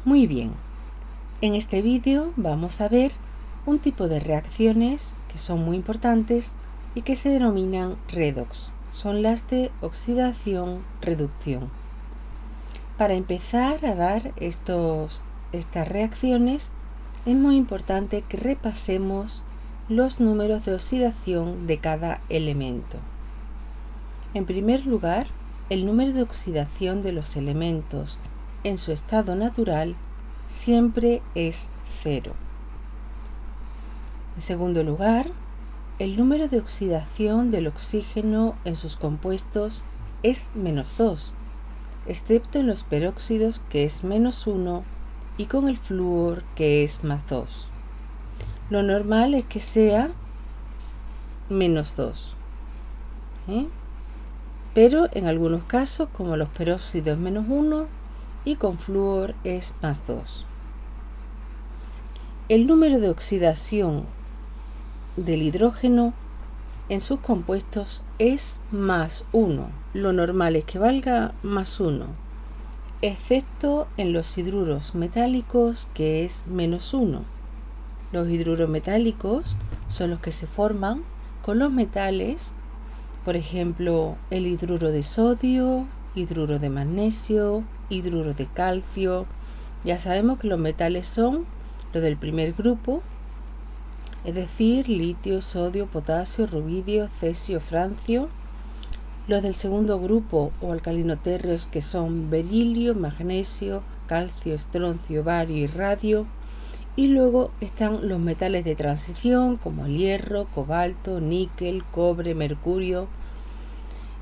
Muy bien, en este vídeo vamos a ver un tipo de reacciones que son muy importantes y que se denominan redox. Son las de oxidación-reducción. Para empezar a dar estas reacciones es muy importante que repasemos los números de oxidación de cada elemento. En primer lugar, el número de oxidación de los elementos en su estado natural siempre es 0. En segundo lugar, el número de oxidación del oxígeno en sus compuestos es -2, excepto en los peróxidos, que es -1, y con el flúor, que es +2. Lo normal es que sea -2, pero en algunos casos, como los peróxidos, -1, y con flúor es +2. El número de oxidación del hidrógeno en sus compuestos es +1. Lo normal es que valga +1, excepto en los hidruros metálicos, que es -1. Los hidruros metálicos son los que se forman con los metales, por ejemplo, el hidruro de sodio, hidruro de magnesio, hidruro de calcio. Ya sabemos que los metales son los del primer grupo, es decir, litio, sodio, potasio, rubidio, cesio, francio. Los del segundo grupo o alcalinotérreos, que son berilio, magnesio, calcio, estroncio, bario y radio. Y luego están los metales de transición, como el hierro, cobalto, níquel, cobre, mercurio.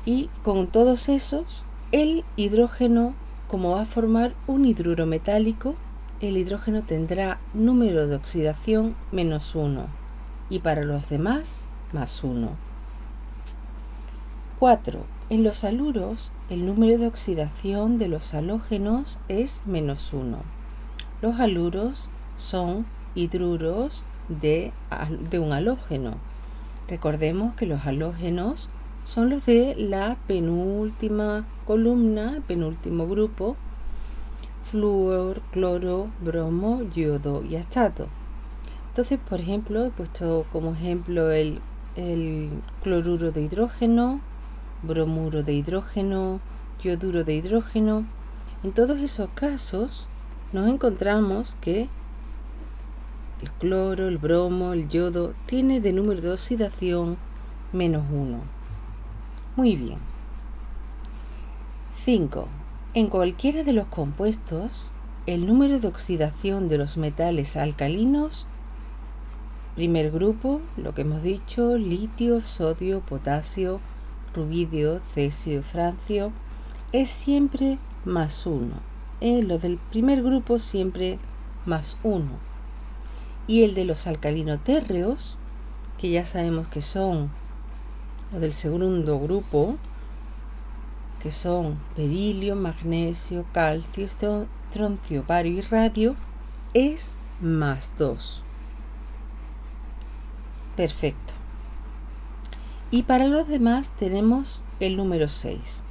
Y con todos esos, el hidrógeno, como va a formar un hidruro metálico, el hidrógeno tendrá número de oxidación -1 y para los demás +1. 4. En los haluros, el número de oxidación de los halógenos es -1. Los haluros son hidruros de un halógeno. Recordemos que los halógenos son los de la penúltima columna, penúltimo grupo: flúor, cloro, bromo, yodo y astato. Entonces, por ejemplo, he puesto como ejemplo el cloruro de hidrógeno, bromuro de hidrógeno, yoduro de hidrógeno. En todos esos casos nos encontramos que el cloro, el bromo, el yodo tiene de número de oxidación -1. Muy bien. 5. En cualquiera de los compuestos, el número de oxidación de los metales alcalinos, primer grupo, lo que hemos dicho, litio, sodio, potasio, rubidio, cesio, francio, es siempre +1. Los del primer grupo siempre +1. Y el de los alcalinotérreos, que ya sabemos que son los del segundo grupo, que son berilio, magnesio, calcio, estroncio, bario y radio, es +2. Perfecto. Y para los demás tenemos el número 6.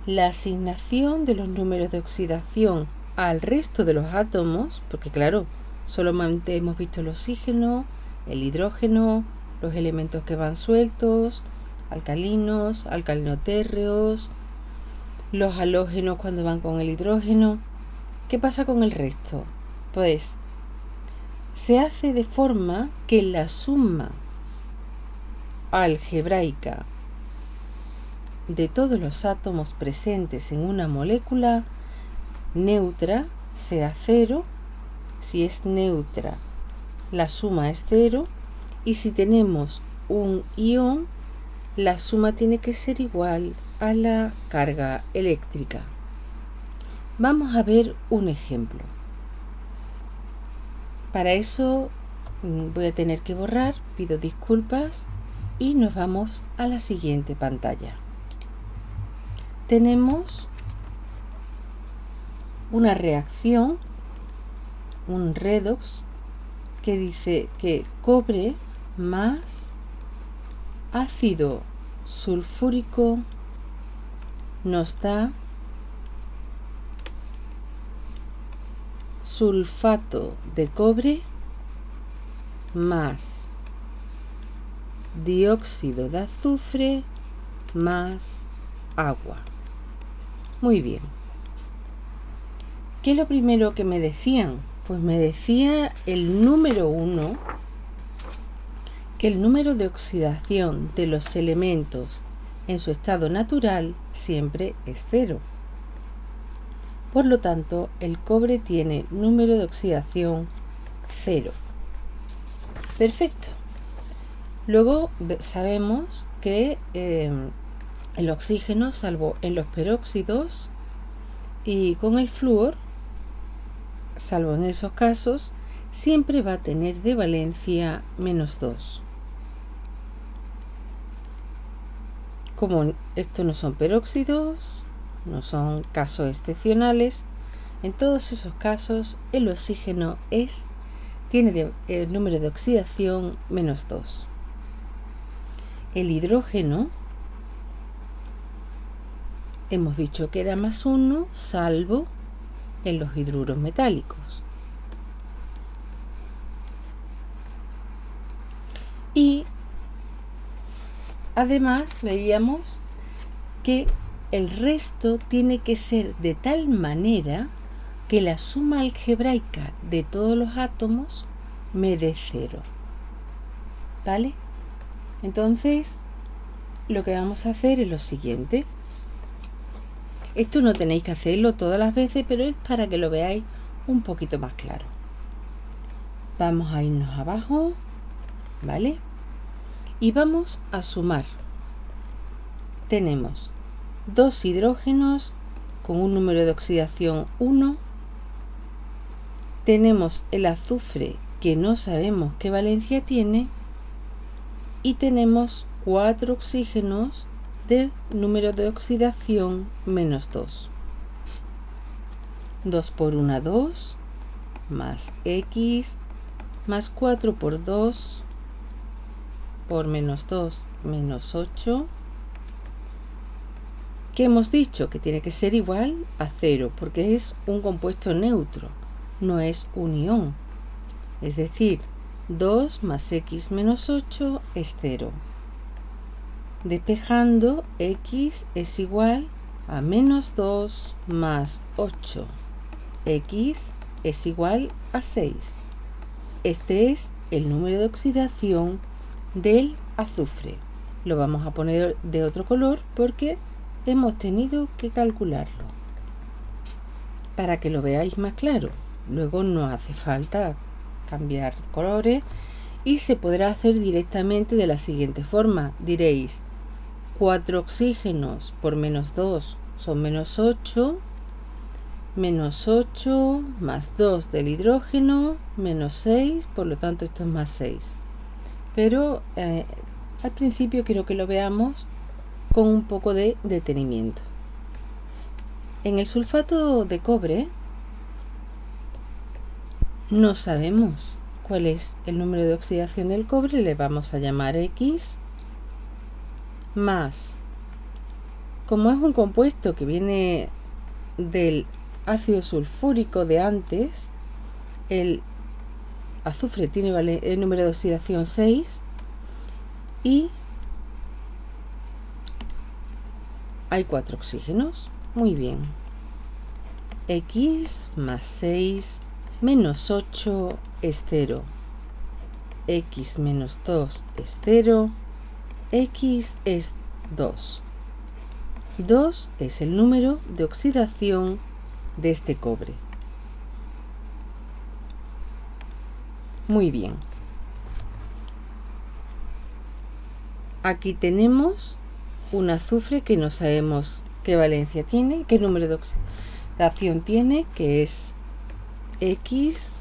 La asignación de los números de oxidación al resto de los átomos, porque claro, solamente hemos visto el oxígeno, el hidrógeno, los elementos que van sueltos, alcalinos, alcalinotérreos, los halógenos cuando van con el hidrógeno. ¿Qué pasa con el resto? Pues se hace de forma que la suma algebraica de todos los átomos presentes en una molécula neutra sea 0. Si es neutra, la suma es 0, y si tenemos un ion, la suma tiene que ser igual a la carga eléctrica. Vamos a ver un ejemplo. Para eso voy a tener que borrar, pido disculpas, y nos vamos a la siguiente pantalla. Tenemos una reacción, un redox, que dice que cobre más ácido sulfúrico nos da sulfato de cobre más dióxido de azufre más agua. Muy bien. ¿Qué es lo primero que me decían? Pues me decía el número 1 que el número de oxidación de los elementos en su estado natural siempre es 0. Por lo tanto, el cobre tiene número de oxidación 0. Perfecto. Luego sabemos que el oxígeno, salvo en los peróxidos y con el flúor, salvo en esos casos, siempre va a tener de valencia -2. Como estos no son peróxidos, no son casos excepcionales, en todos esos casos el oxígeno tiene el número de oxidación -2. El hidrógeno hemos dicho que era +1, salvo en los hidruros metálicos. Y además veíamos que el resto tiene que ser de tal manera que la suma algebraica de todos los átomos me dé 0. ¿Vale? Entonces, lo que vamos a hacer es lo siguiente. Esto no tenéis que hacerlo todas las veces, pero es para que lo veáis un poquito más claro. Vamos a irnos abajo, ¿vale? Y vamos a sumar. Tenemos 2 hidrógenos con un número de oxidación 1. Tenemos el azufre que no sabemos qué valencia tiene. Y tenemos 4 oxígenos de número de oxidación -2. 2 por 1, 2, más X, más 4 por 2, por -2, -8, que hemos dicho que tiene que ser igual a 0, porque es un compuesto neutro, no es un ion. Es decir, 2 más X menos 8 es 0. Despejando, X es igual a -2 más 8. X es igual a 6. Este es el número de oxidación del azufre. Lo vamos a poner de otro color porque hemos tenido que calcularlo. Para que lo veáis más claro. Luego no hace falta cambiar colores y se podrá hacer directamente de la siguiente forma. Diréis 4 oxígenos por -2 son -8, -8 más 2 del hidrógeno, -6, por lo tanto esto es +6. Pero al principio quiero que lo veamos con un poco de detenimiento. En el sulfato de cobre no sabemos cuál es el número de oxidación del cobre, le vamos a llamar X, más, como es un compuesto que viene del ácido sulfúrico de antes, el azufre tiene el número de oxidación 6 y hay 4 oxígenos. Muy bien. X más 6 menos 8 es 0. X menos 2 es 0. X es 2. 2 es el número de oxidación de este cobre. Muy bien. Aquí tenemos un azufre que no sabemos qué valencia tiene, qué número de oxidación tiene, que es X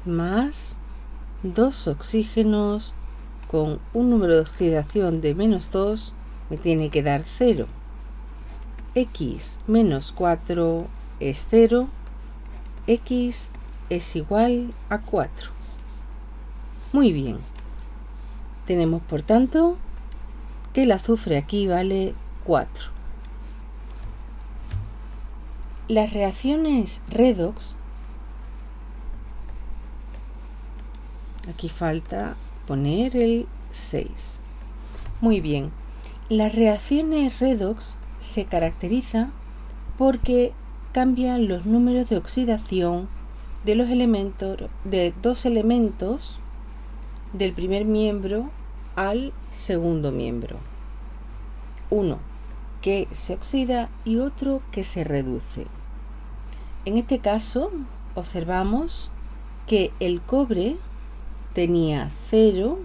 más 2 oxígenos con un número de oxidación de -2 me tiene que dar 0. X menos 4 es 0. X es igual a 4. Muy bien. Tenemos, por tanto, que el azufre aquí vale 4. Las reacciones redox, aquí falta poner el 6. Muy bien, las reacciones redox se caracterizan porque cambian los números de oxidación de los elementos, de dos elementos del primer miembro al segundo miembro. Uno que se oxida y otro que se reduce. En este caso observamos que el cobre tenía 0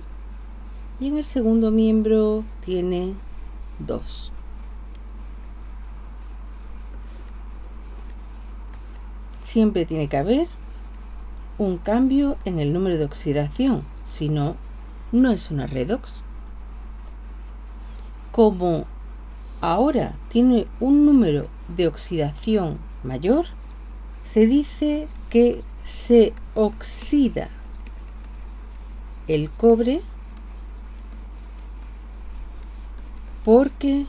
y en el segundo miembro tiene 2. Siempre tiene que haber un cambio en el número de oxidación, si no, no es una redox. Como ahora tiene un número de oxidación mayor, se dice que se oxida el cobre porque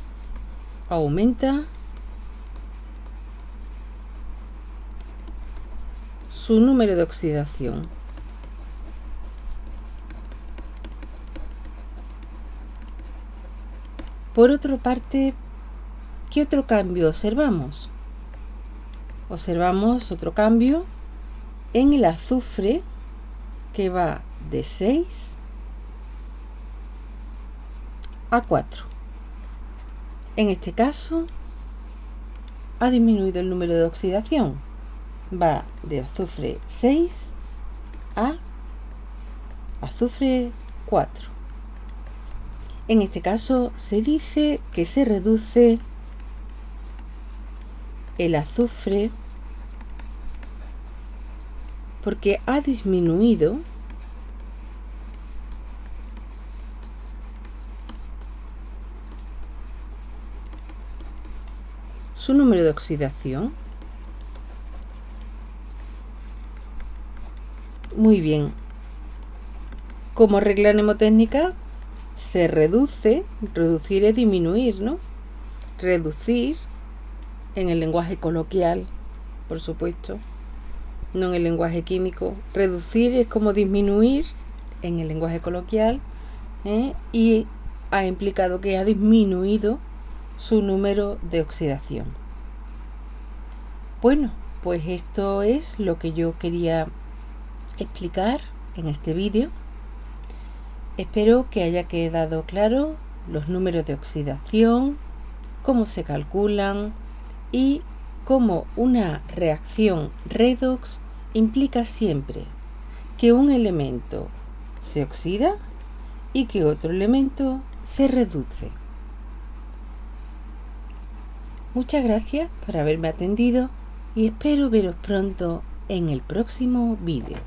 aumenta su número de oxidación. Por otra parte, ¿qué otro cambio observamos? Observamos otro cambio en el azufre que va de 6 a 4. En este caso, ha disminuido el número de oxidación. Va de azufre 6 a azufre 4. En este caso se dice que se reduce el azufre porque ha disminuido su número de oxidación. Muy bien. Como regla mnemotécnica, se reduce, reducir es disminuir, ¿no? Reducir en el lenguaje coloquial, por supuesto, no en el lenguaje químico. Reducir es como disminuir en el lenguaje coloquial, y ha implicado que ha disminuido su número de oxidación. Bueno, pues esto es lo que yo quería explicar en este vídeo. Espero que haya quedado claro los números de oxidación, cómo se calculan y cómo una reacción redox implica siempre que un elemento se oxida y que otro elemento se reduce. Muchas gracias por haberme atendido y espero veros pronto en el próximo vídeo.